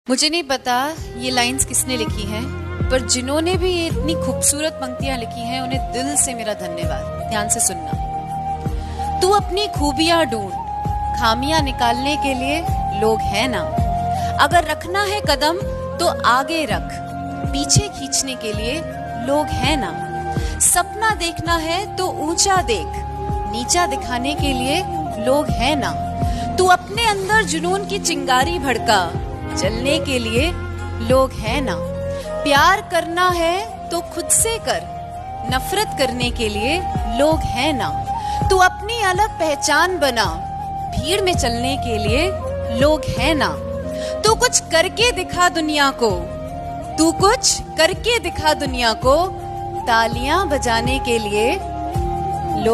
मुझे नहीं पता ये लाइंस किसने लिखी हैं, पर जिन्होंने भी ये इतनी खूबसूरत पंक्तियां लिखी हैं उन्हें दिल से मेरा धन्यवाद। ध्यान से सुनना। तू अपनी खूबियां ढूंढ, खामियां निकालने के लिए लोग हैं ना। अगर रखना है कदम तो आगे रख, पीछे खींचने के लिए लोग हैं ना। सपना देखना है तो ऊंचा देख, नीचा दिखाने के लिए लोग हैं ना। तू अपने अंदर जुनून की चिंगारी भड़का, जलने के लिए लोग हैं ना। प्यार करना है तो खुद से कर, नफरत करने के लिए लोग हैं ना। तू अपनी अलग पहचान बना, भीड़ में चलने के लिए लोग हैं ना। तू कुछ करके दिखा दुनिया को, तू कुछ करके दिखा दुनिया को, तालियां बजाने के लिए